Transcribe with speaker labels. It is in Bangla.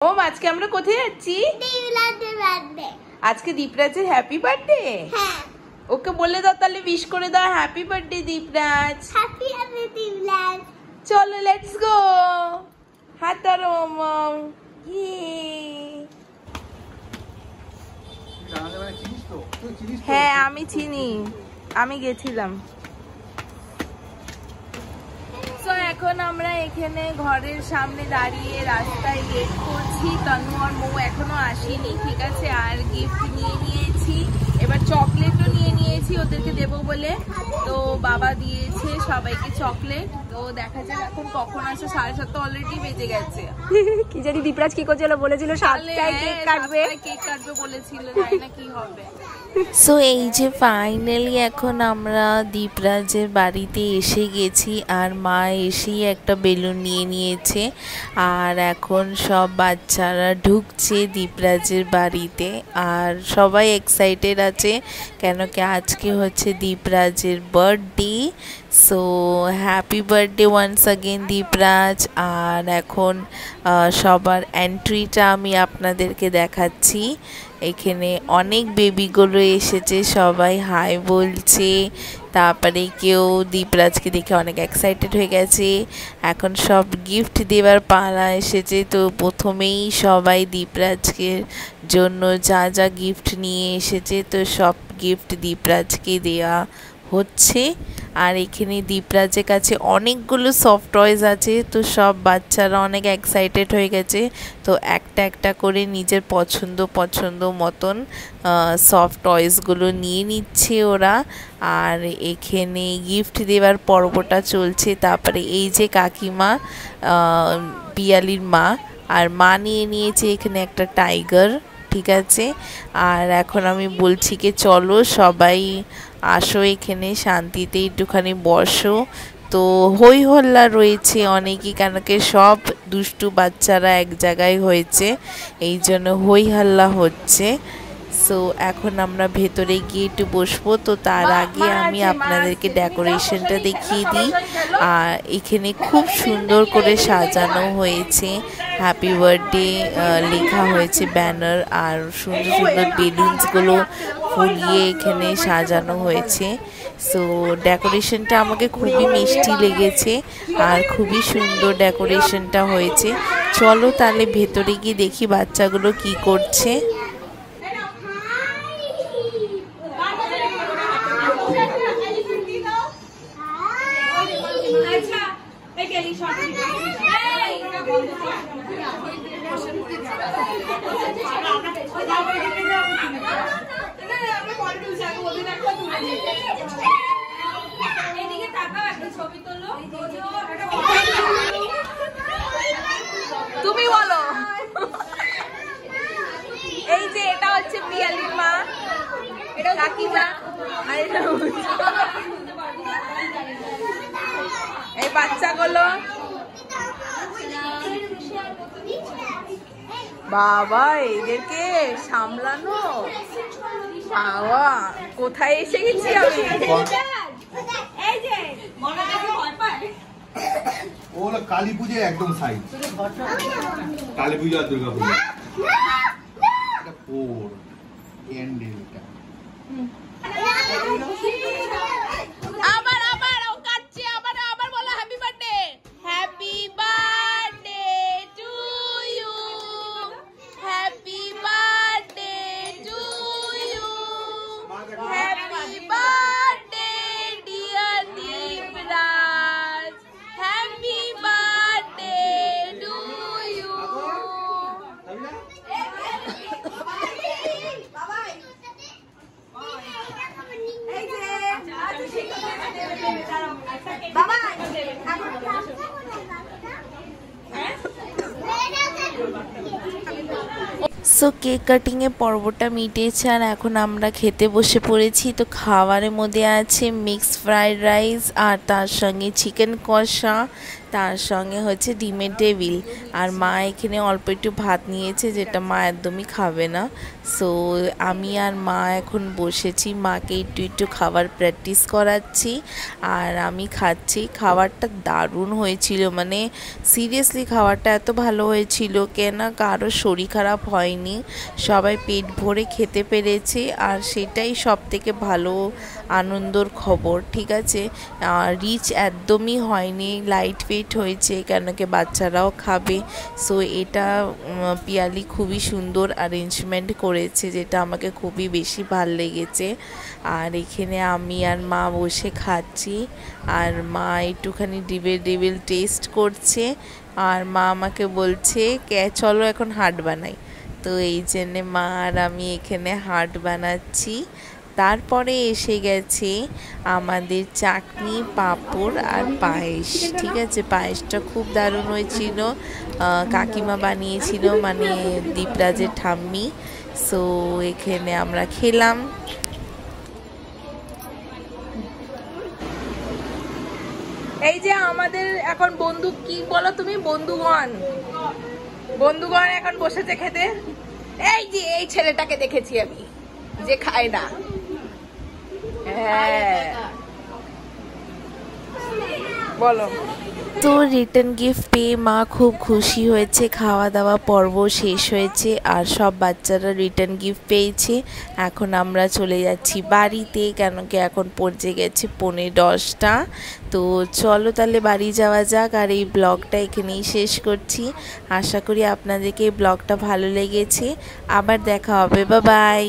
Speaker 1: ওম আজকে আমরা কোথায় যাচ্ছি?
Speaker 2: দীপরাজের বার্থডে।
Speaker 1: আজকে দীপরাজের হ্যাপি বার্থডে।
Speaker 2: হ্যাঁ,
Speaker 1: ওকে বলে দাও তাহলে উইশ করে দাও happy birthday Deepraj.
Speaker 2: Happy birthday Deepraj.
Speaker 1: চলো লেটস গো। হাত ধরো মম। হ্যাঁ আমি চিনি, আমি গেছিলাম। তো এখন আমরা এখানে ঘরের সামনে দাঁড়িয়ে রাস্তায় ওয়েট করছি। তনু আর মৌ এখনো আসেনি, ঠিক আছে। আর গিফট নিয়ে নিয়েছি, এবার চকলেটও নিয়ে নিয়েছি ওদেরকে দেবো বলে। তো বাবা দিয়েছে সবাইকে চকলেট। তো দেখা যাক এখন কখন আসে। 7:30 অলরেডি বেজে গেছে।
Speaker 3: কি জানি দীপরাজ কি করছিল, বলেছিল 7টায় কেক কাটবে,
Speaker 1: কেক কাটবে বলেছিল, জানি না কি হবে।
Speaker 4: সো এই যে ফাইনালি এখন আমরা দীপরাজের বাড়িতে এসে গেছি। আর মা এসেই একটা বেলুন নিয়ে নিয়েছে। আর এখন সব বাচ্চারা ঢুকছে দীপরাজের বাড়িতে। আর সবাই এক্সাইটেড আছে কেন কি আজকে হচ্ছে দীপরাজের birthday. So happy birthday once again Deepraj. আর এখন সবার এন্ট্রিটা আমি আপনাদেরকে দেখাচ্ছি। এখানে অনেক বেবিগুলো এসেছে, সবাই হাই বলছে। তারপরে কেউ দীপরাজকে দেখে অনেক এক্সাইটেড হয়ে গেছে। এখন সব গিফট দেওয়ার পালা এসেছে। তো প্রথমেই সবাই দীপরাজকে জন্য যা যা গিফট নিয়ে এসেছে, তো সব গিফট দীপরাজকে দেওয়া হচ্ছে। আর এখানে দীপরাজের কাছে অনেকগুলো সফট টয়েস আছে। তো সব বাচ্চারা অনেক এক্সাইটেড হয়ে গেছে। তো একটা একটা করে নিজের পছন্দ মতন সফট টয়েসগুলো নিয়ে নিচ্ছে ওরা। আর এখানে গিফট দেওয়ার পর্বটা চলছে। তারপরে এই যে কাকিমা, পিয়ালির মা, আর মা নিয়ে নিয়েছে এখানে একটা টাইগার, ঠিক আছে। আর এখন আমি বলছি কি চলো সবাই আসো এখানে শান্তিতে একটুখানি বসো। তো হই হল্লা রয়েছে অনেকই, কেন কি সব দুষ্টু বাচ্চারা এক জায়গায় হয়েছে, এই জন্য হই হল্লা হচ্ছে। সো এখন আমরা ভেতরে গিয়ে একটু বসবো। তো তার আগে আমি আপনাদেরকে ডেকোরেশনটা দেখিয়ে দিই। আর এখানে খুব সুন্দর করে সাজানো হয়েছে, হ্যাপি বার্থডে লেখা হয়েছে ব্যানার। আর সুন্দর সুন্দর বেলুনসগুলো ফুলিয়ে এখানে সাজানো হয়েছে। সো ডেকোরেশনটা আমাকে খুবই মিষ্টি লেগেছে আর খুবই সুন্দর ডেকোরেশনটা হয়েছে। চলো তাহলে ভেতরে গিয়ে দেখি বাচ্চাগুলো কি করছে।
Speaker 1: তুমি বলো। এই যে এটা হচ্ছে পিয়ালির মা, এটা কাকিমা, আর এটা এই বাচ্চাগুলো। বাবা এদেরকে সামলানো, বাবা কোথায় এসে গেছি আমি।
Speaker 5: ও হলো কালী পুজো একদম সাইড, কালী পুজো আর দুর্গা পুজো। এটা পোর ক্যান্ডেলটা
Speaker 1: আবার আবার ও কাটছে, আবার আবার বলো happy birthday. Happy birthday to you, happy birthday to you, happy birthday dear Deepraj, happy birthday to you.
Speaker 4: So cake কাটিংয়ের পর্বটা মিটেছে আর এখন আমরা খেতে বসে পড়েছি। তো খাবারের মধ্যে আছে মিক্সড ফ্রাইড রাইস আর তার সঙ্গে চিকেন কষা, তার সঙ্গে হচ্ছে ডিমের টেবিল। আর মা এখানে অল্প একটু ভাত নিয়েছে, যেটা মা একদমই খাবে না। সো আমি আর মা এখন বসেছি, মাকে একটু একটু খাবার প্র্যাকটিস করাচ্ছি আর আমি খাচ্ছি। খাবারটা দারুণ হয়েছিল, মানে সিরিয়াসলি খাবারটা এত ভালো হয়েছিল কেন কারো শরীর খারাপ হয়নি, সবাই পেট ভরে খেতে পেরেছে। আর সেটাই সব থেকে ভালো আনন্দর খবর, ঠিক আছে। রিচ একদমই হয়নি, লাইট ওয়েট হয়েছে কেন কি বাচ্চারাও খাবে। সো এটা পিয়ালি খুবই সুন্দর অ্যারেঞ্জমেন্ট করেছে, যেটা আমাকে খুবই বেশি ভাল লেগেছে। আর এখানে আমি আর মা বসে খাচ্ছি, আর মা একটুখানি ডিমের টেবিল টেস্ট করছে, আর মা আমাকে বলছে চলো এখন হাট বানাই। তো এই জন্যে মা আর আমি এখানে হাট বানাচ্ছি। তারপরে এসে গেছে আমাদের চাটনি, পাঁপড় আর পায়েস, ঠিক আছে। পায়েসটা খুব দারুণ হয়েছিল, কাকিমা বানিয়েছিল, মানে দীপরাজের ঠাম্মি। সো এখানে আমরা খেলাম।
Speaker 1: এই যে আমাদের এখন বন্ধু, কি বলো তুমি, বন্ধুগণ এখন বসেছে খেতে। এই যে এই ছেলেটাকে দেখেছি আমি, যে খায় না। হ্যাঁ বলো।
Speaker 4: তো রিটার্ন গিফট পেয়ে মা খুব খুশি হয়েছে। খাওয়া দাওয়া পর্ব শেষ হয়েছে আর সব বাচ্চারা রিটার্ন গিফট পেয়েছে। এখন আমরা চলে যাচ্ছি বাড়িতে, কেন কি এখন পড়ে গেছে 10:45। তো চলো তাহলে বাড়ি যাওয়া যাক। আর এই ব্লগটা এখানেই শেষ করছি। আশা করি আপনাদেরকে এই ব্লগটা ভালো লেগেছে। আবার দেখা হবে, বাই বাই।